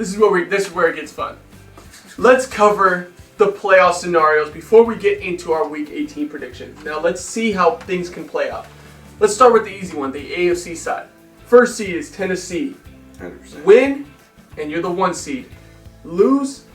this is where it gets fun. Let's cover the playoff scenarios before we get into our Week 18 predictions. Now let's see how things can play out. Let's start with the easy one, the AFC side. First seed is Tennessee. 100%. Win, and you're the 1 seed. Lose,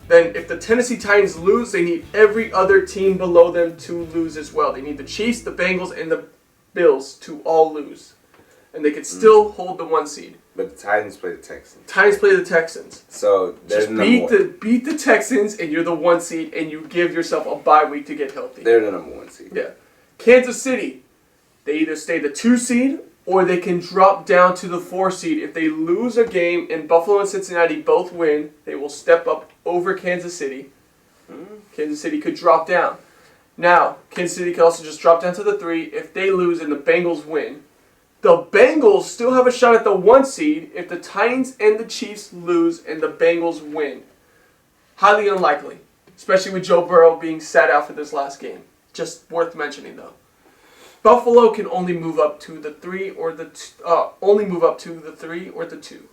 then if the Tennessee Titans lose, they need every other team below them to lose as well. They need the Chiefs, the Bengals, and the Bills to all lose. And they could still hold the 1 seed. But the Titans play the Texans. Titans play the Texans. So just beat the Texans, and you're the 1 seed, and you give yourself a bye week to get healthy. They're the number 1 seed. Yeah. Kansas City, they either stay the 2 seed, or they can drop down to the 4 seed. If they lose a game and Buffalo and Cincinnati both win, they will step up over Kansas City. Kansas City could drop down. Now, Kansas City could also just drop down to the 3 if they lose and the Bengals win. The Bengals still have a shot at the 1 seed if the Titans and the Chiefs lose and the Bengals win. Highly unlikely, especially with Joe Burrow being sat out for this last game. Just worth mentioning though. Buffalo can only move up to the 3 or the 2.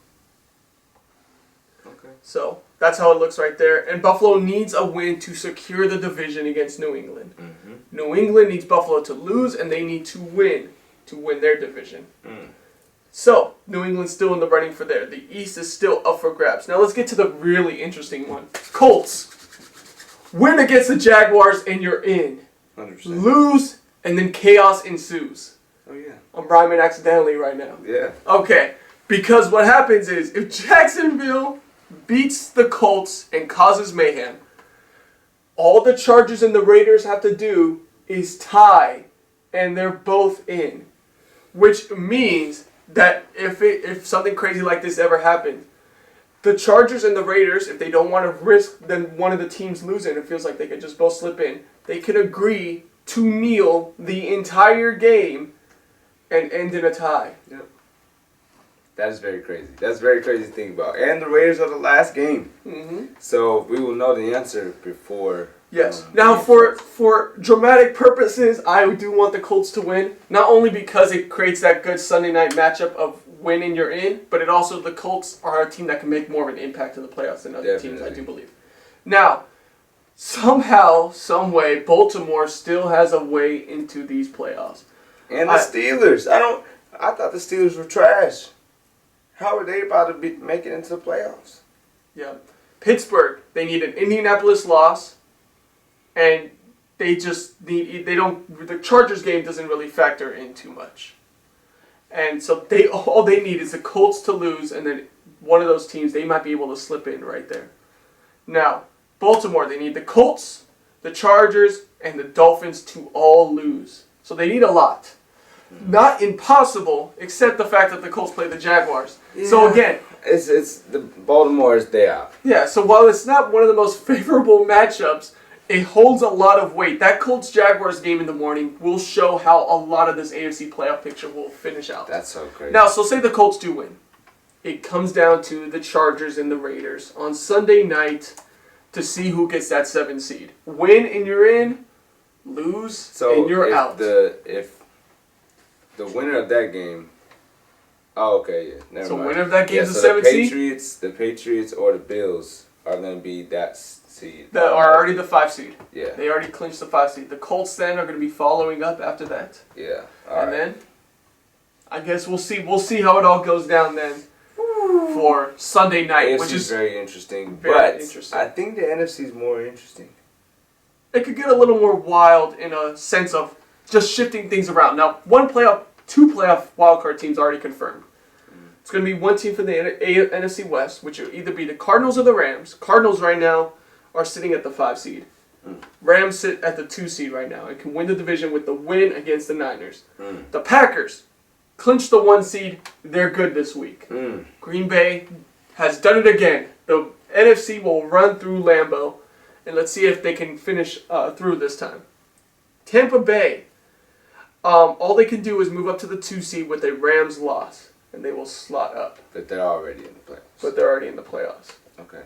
Okay. So that's how it looks right there. And Buffalo needs a win to secure the division against New England. Mm-hmm. New England needs Buffalo to lose, and they need to win their division. So New England's still in the running for there. The East is still up for grabs. Now let's get to the really interesting one. Colts. Win against the Jaguars, and you're in. 100%. Lose, and then chaos ensues. Oh, yeah. I'm rhyming accidentally right now. Yeah. Okay, because what happens is if Jacksonville beats the Colts and causes mayhem, all the Chargers and the Raiders have to do is tie, and they're both in. Which means that if something crazy like this ever happened, the Chargers and the Raiders, if they don't want to risk then one of the teams losing, it feels like they could just both slip in, they could agree to kneel the entire game and end in a tie. Yep. That is very crazy. That's very crazy to think about. And the Raiders are the last game. Mm-hmm. So we will know the answer before. Yes. Now, for dramatic purposes, I do want the Colts to win. Not only because it creates that good Sunday night matchup of win and you're in, but it also, the Colts are a team that can make more of an impact in the playoffs than other teams, I do believe. Now, somehow, some way, Baltimore still has a way into these playoffs. And the Steelers. I thought the Steelers were trash. How are they about to make it into the playoffs? Yeah. Pittsburgh, they need an Indianapolis loss. And they just the Chargers game doesn't really factor in too much. And so all they need is the Colts to lose, and then one of those teams, they might be able to slip in right there. Now, Baltimore, they need the Colts, the Chargers, and the Dolphins to all lose. So they need a lot. Not impossible, except the fact that the Colts play the Jaguars. Yeah. So again, it's the Baltimore's day out. Yeah, so while it's not one of the most favorable matchups, it holds a lot of weight. That Colts-Jaguars game in the morning will show how a lot of this AFC playoff picture will finish out. That's so crazy. Now, so say the Colts do win. It comes down to the Chargers and the Raiders on Sunday night to see who gets that 7 seed. Win and you're in, lose and you're out. If the winner of that game... Oh, okay, yeah. Never mind. So winner of that game is the 7 seed? The Patriots or the Bills are going to be that seed. That are already the 5 seed. Yeah. They already clinched the 5 seed. The Colts then are going to be following up after that. Yeah. Then, I guess we'll see how it all goes down then for Sunday night, AFC which is very interesting. Interesting. I think the NFC is more interesting. It could get a little more wild in a sense of just shifting things around. Now, 2 playoff wildcard teams already confirmed. It's going to be one team from the NFC West, which will either be the Cardinals or the Rams. Cardinals right now are sitting at the 5 seed. Rams sit at the 2 seed right now and can win the division with the win against the Niners. The Packers clinched the 1 seed. They're good this week. Green Bay has done it again. The NFC will run through Lambeau, and let's see if they can finish through this time. Tampa Bay, all they can do is move up to the 2 seed with a Rams loss, and they will slot up. But they're already in the playoffs. Okay.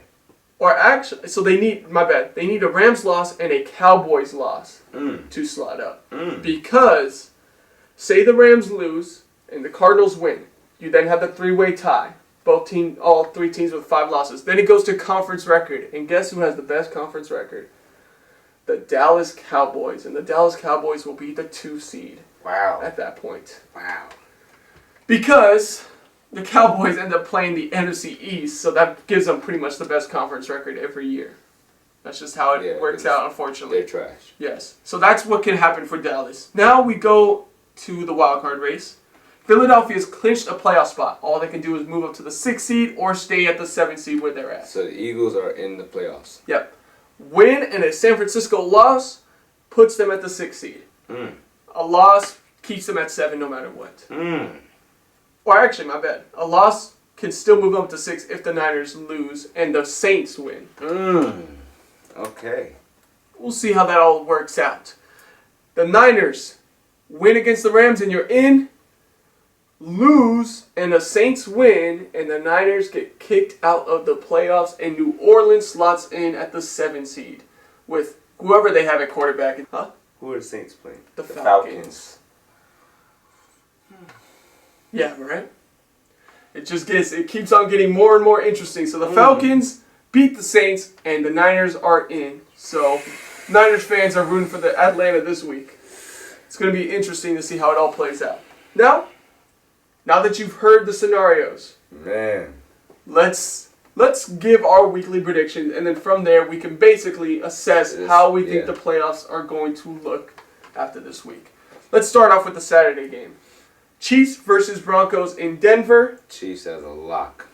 Or actually, so they need, my bad, they need a Rams loss and a Cowboys loss to slot up. Because, say the Rams lose and the Cardinals win, you then have the 3-way tie. All three teams with 5 losses. Then it goes to conference record. And guess who has the best conference record? The Dallas Cowboys. And the Dallas Cowboys will be the 2 seed. Wow. At that point. Wow. Because the Cowboys end up playing the NFC East, so that gives them pretty much the best conference record every year. That's just how it works out, unfortunately. They're trash. Yes. So that's what can happen for Dallas. Now we go to the wild card race. Philadelphia's clinched a playoff spot. All they can do is move up to the 6th seed or stay at the 7th seed where they're at. So the Eagles are in the playoffs. Yep. Win and a San Francisco loss puts them at the 6th seed. A loss keeps them at 7 no matter what. Or actually, my bad. A loss can still move up to 6 if the Niners lose and the Saints win. Okay. We'll see how that all works out. The Niners win against the Rams and you're in. Lose and the Saints win and the Niners get kicked out of the playoffs and New Orleans slots in at the 7th seed with whoever they have at quarterback. Huh? Who are the Saints playing? The Falcons. Yeah, right? It keeps on getting more and more interesting. So the Falcons beat the Saints and the Niners are in. So Niners fans are rooting for the Atlanta this week. It's going to be interesting to see how it all plays out. Now that you've heard the scenarios, man, let's give our weekly predictions, and then from there we can basically assess how we think the playoffs are going to look after this week. Let's start off with the Saturday game. Chiefs versus Broncos in Denver. Chiefs as a lock.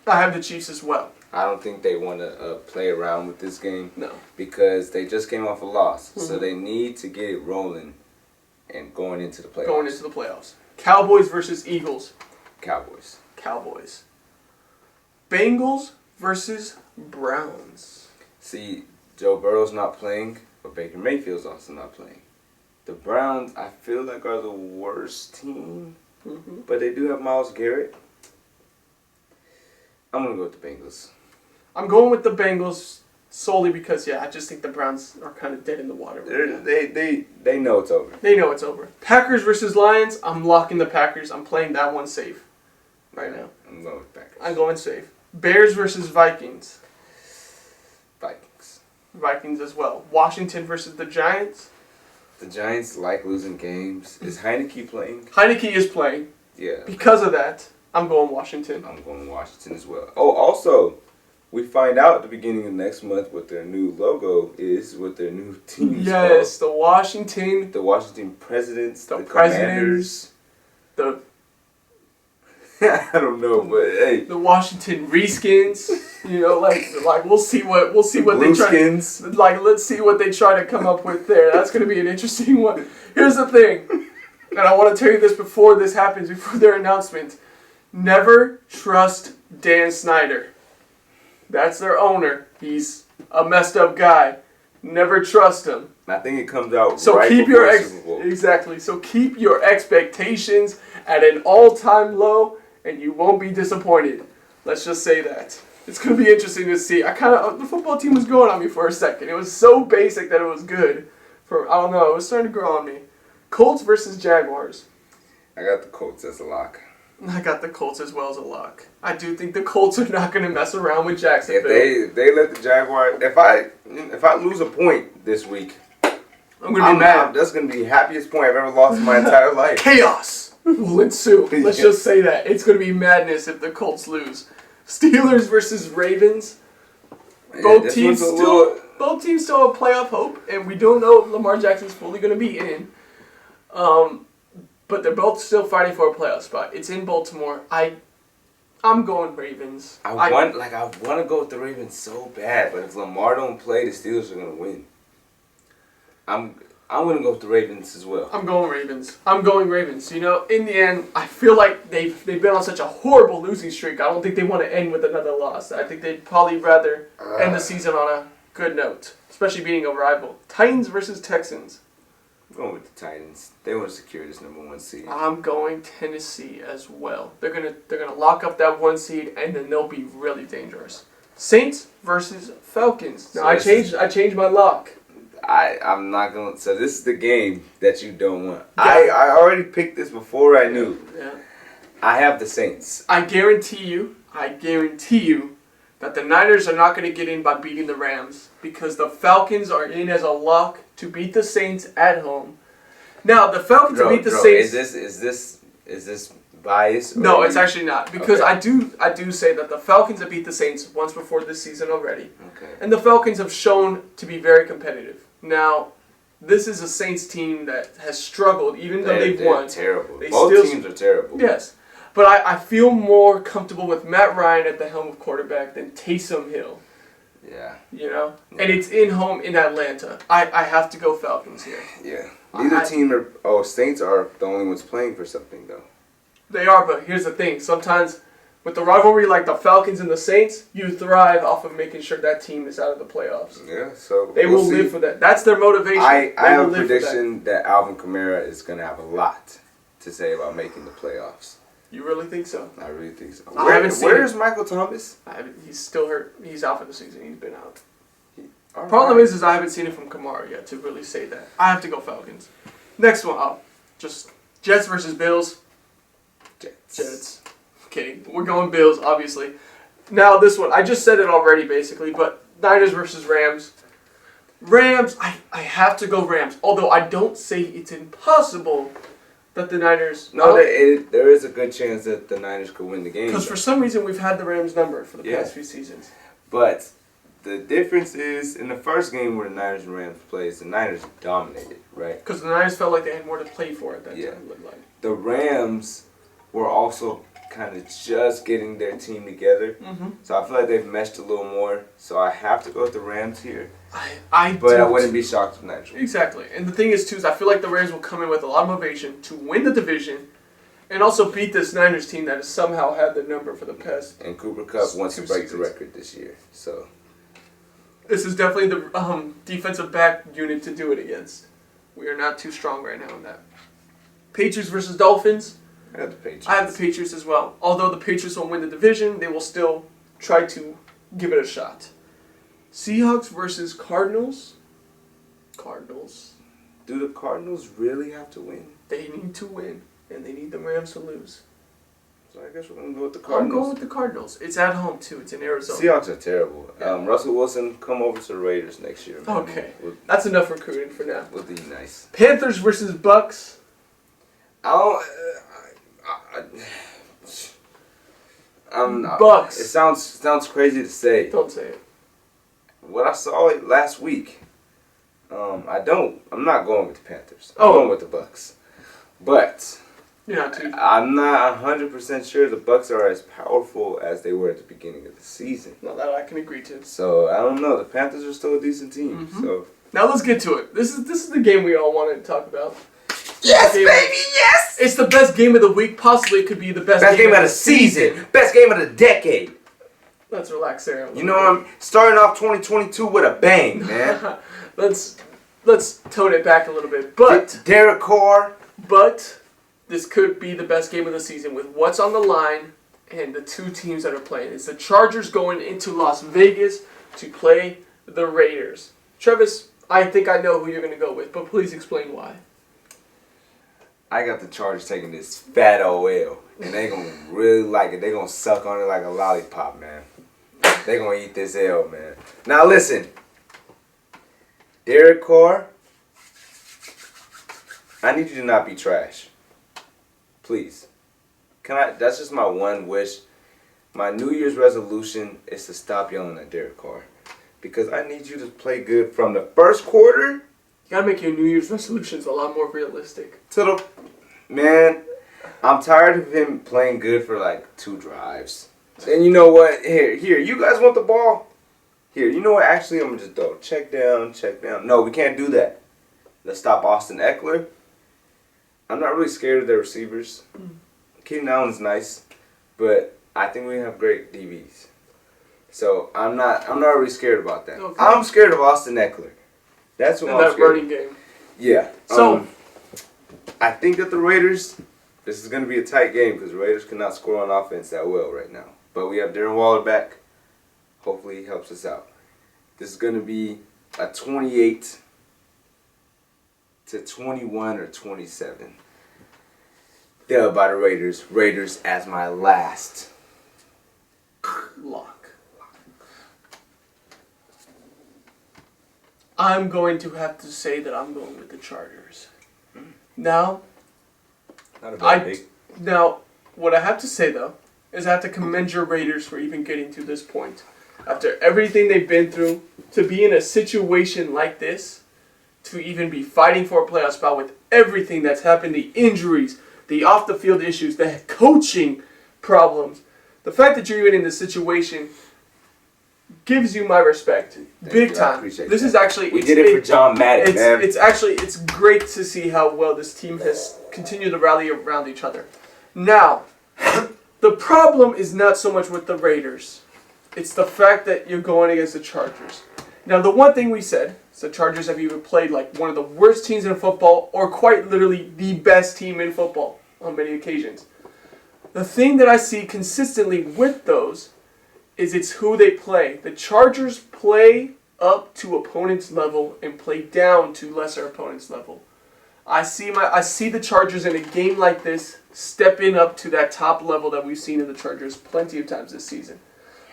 I have the Chiefs as well. I don't think they want to play around with this game. No. Because they just came off a loss. So they need to get it rolling and going into the playoffs. Cowboys versus Eagles. Cowboys. Bengals versus Browns. See, Joe Burrow's not playing, but Baker Mayfield's also not playing. The Browns, I feel like, are the worst team, but they do have Myles Garrett. I'm going to go with the Bengals. I'm going with the Bengals solely because, I just think the Browns are kind of dead in the water. They know it's over. They know it's over. Packers versus Lions. I'm locking the Packers. I'm playing that one safe right now. I'm going with Packers. I'm going safe. Bears versus Vikings. Vikings as well. Washington versus the Giants. The Giants like losing games. Is Heineke playing? Heineke is playing. Yeah. Because of that, I'm going Washington. I'm going Washington as well. Oh, also, we find out at the beginning of next month what their new logo is, what their new team is called. Yes, the Washington Presidents, the Commanders. I don't know, but hey, the Washington Reskins. Like we'll see what they try. Skins. Let's see what they try to come up with there. That's going to be an interesting one. Here's the thing, and I want to tell you this before this happens, before their announcement. Never trust Dan Snyder. That's their owner. He's a messed up guy. Never trust him. I think it comes out so right keep before your Super Bowl. Exactly. So keep your expectations at an all-time low, and you won't be disappointed. Let's just say that. It's going to be interesting to see. The football team was growing on me for a second. It was so basic that it was good. I don't know. It was starting to grow on me. Colts versus Jaguars. I got the Colts as a lock. I got the Colts as well as a lock. I do think the Colts are not going to mess around with Jacksonville. If they let the Jaguars, if I lose a point this week, I'm going to be mad. That's going to be the happiest point I've ever lost in my entire life. Chaos will ensue. Let's just say that. It's going to be madness if the Colts lose. Steelers versus Ravens. Both teams still have playoff hope, and we don't know if Lamar Jackson's fully going to be in. But they're both still fighting for a playoff spot. It's in Baltimore. I'm going Ravens. I want to go with the Ravens so bad, but if Lamar don't play, the Steelers are going to win. I'm going to go with the Ravens as well. I'm going Ravens. In the end, I feel like they've been on such a horrible losing streak. I don't think they want to end with another loss. I think they'd probably rather end the season on a good note, especially beating a rival. Titans versus Texans. I'm going with the Titans. They want to secure this number 1 seed. I'm going Tennessee as well. They're gonna lock up that 1 seed, and then they'll be really dangerous. Saints versus Falcons. Now, I changed my lock. I'm not going to... So this is the game that you don't want. Yeah. I already picked this before I knew. Yeah. I have the Saints. I guarantee you that the Niners are not going to get in by beating the Rams because the Falcons are in as a lock to beat the Saints at home. Now, the Falcons beat the Saints. Is this bias? No, it's actually not because I do say that the Falcons have beat the Saints once before this season already. Okay. And the Falcons have shown to be very competitive. Now, this is a Saints team that has struggled even though they've won. They're terrible. Both teams are terrible. Yes. But I feel more comfortable with Matt Ryan at the helm of quarterback than Taysom Hill. Yeah. You know? Yeah. And it's in Atlanta. I have to go Falcons here. Yeah. Neither team are... Oh, Saints are the only ones playing for something, though. They are, but here's the thing. Sometimes with the rivalry like the Falcons and the Saints, you thrive off of making sure that team is out of the playoffs. Yeah, so they will live for that. That's their motivation. I have a prediction that Alvin Kamara is going to have a lot to say about making the playoffs. You really think so? I really think so. Where's Michael Thomas? He's still hurt. He's out for the season. He's been out. Problem is I haven't seen it from Kamara yet to really say that. I have to go Falcons. Next one, just Jets versus Bills. Jets. Kidding. We're going Bills, obviously. Now this one, I just said it already basically, but Niners versus Rams. Rams, I have to go Rams. Although I don't say it's impossible that the Niners... No, there is a good chance that the Niners could win the game. Because for some reason we've had the Rams number for the past few seasons. But the difference is, in the first game where the Niners and Rams played, the Niners dominated, right? Because the Niners felt like they had more to play for at that time. It looked like. The Rams were also kind of just getting their team together. Mm-hmm. So I feel like they've meshed a little more. So I have to go with the Rams here. But I wouldn't be shocked if Niners. Exactly. And the thing is, too, is I feel like the Rams will come in with a lot of motivation to win the division and also beat this Niners team that has somehow had the number for the past. And Cooper Kupp wants to break the record this year. So this is definitely the defensive back unit to do it against. We are not too strong right now in that. Patriots versus Dolphins. I have the Patriots. I have the Patriots as well. Although the Patriots won't win the division, they will still try to give it a shot. Seahawks versus Cardinals. Cardinals. Do the Cardinals really have to win? They need to win, and they need the Rams to lose. So I guess we're going to go with the Cardinals. I'm going with the Cardinals. It's at home, too. It's in Arizona. Seahawks are terrible. Yeah. Russell Wilson, come over to the Raiders next year, man. Okay. That's enough recruiting for now. Would be nice. Panthers versus Bucks. Bucks. It sounds crazy to say. Don't say it. What I saw last week, I'm not going with the Panthers. I'm going with the Bucks. But I'm not 100% sure the Bucks are as powerful as they were at the beginning of the season. No, that I can agree to. So I don't know. The Panthers are still a decent team. Mm-hmm. So now let's get to it. This is the game we all wanted to talk about. Yes, baby, yes! It's the best game of the week. Possibly it could be the best game of the season. Best game of the decade. Let's relax, Sarah. You know, I'm starting off 2022 with a bang, man. Let's tone it back a little bit. But Derek Carr. But this could be the best game of the season with what's on the line and the two teams that are playing. It's the Chargers going into Las Vegas to play the Raiders. Travis, I think I know who you're going to go with, but please explain why. I got the Chargers taking this fat OL, and they going to really like it. They going to suck on it like a lollipop, man. They going to eat this L, man. Now listen, Derek Carr, I need you to not be trash. Please. That's just my one wish. My New Year's resolution is to stop yelling at Derek Carr. Because I need you to play good from the first quarter. You gotta make your New Year's resolutions a lot more realistic. Man, I'm tired of him playing good for like 2 drives. And you know what? Here, you guys want the ball? Here, you know what? Actually, I'm gonna just throw check down. No, we can't do that. Let's stop Austin Eckler. I'm not really scared of their receivers. Keenan Allen's nice, but I think we have great DBs. So I'm not really scared about that. Okay. I'm scared of Austin Eckler. That's what I'm scared of. Running game. Yeah. So I think that the Raiders, this is going to be a tight game because the Raiders cannot score on offense that well right now. But we have Darren Waller back. Hopefully he helps us out. This is going to be a 28-21 or 27. Dub by the Raiders. Raiders as my last. Lock. I'm going to have to say that I'm going with the Chargers. Now, Not a bad pick. Now, what I have to say, though, is I have to commend your Raiders for even getting to this point. After everything they've been through, to be in a situation like this, to even be fighting for a playoff spot with everything that's happened, the injuries, the off-the-field issues, the coaching problems, the fact that you're even in this situation gives you my respect. Big time. This is actually... We did it for John Madden, man. It's great to see how well this team has continued to rally around each other. Now, the problem is not so much with the Raiders. It's the fact that you're going against the Chargers. Now, the one thing we said is the Chargers have either played like one of the worst teams in football or quite literally the best team in football on many occasions. The thing that I see consistently with those is it's who they play. The Chargers play up to opponents' level and play down to lesser opponents' level. I see the Chargers in a game like this stepping up to that top level that we've seen in the Chargers plenty of times this season.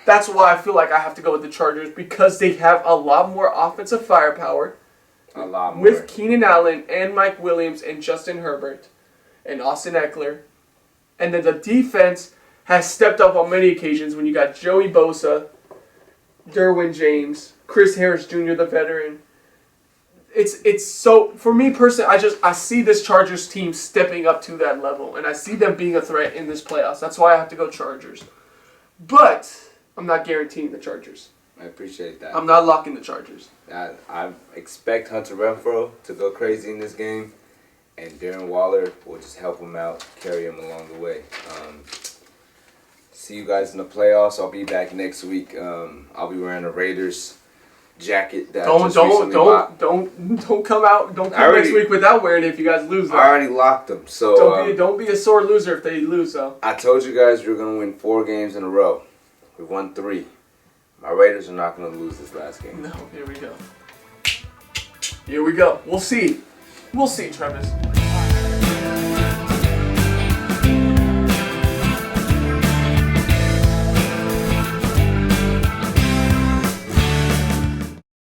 That's why I feel like I have to go with the Chargers, because they have a lot more offensive firepower. A lot more. With Keenan Allen and Mike Williams and Justin Herbert and Austin Eckler. And then the defense has stepped up on many occasions when you got Joey Bosa, Derwin James, Chris Harris Jr., the veteran. It's so, for me personally, I see this Chargers team stepping up to that level, and I see them being a threat in this playoffs. That's why I have to go Chargers. But I'm not guaranteeing the Chargers. I appreciate that. I'm not locking the Chargers. I expect Hunter Renfrow to go crazy in this game, and Darren Waller will just help him out, carry him along the way. See you guys in the playoffs. I'll be back next week. I'll be wearing a Raiders jacket that Don't come out. Don't come next week without wearing it if you guys lose. Though. I already locked them. So don't be a sore loser if they lose though. I told you guys we were gonna win 4 games in a row. We won 3. My Raiders are not gonna lose this last game. No, here we go. We'll see. We'll see, Travis.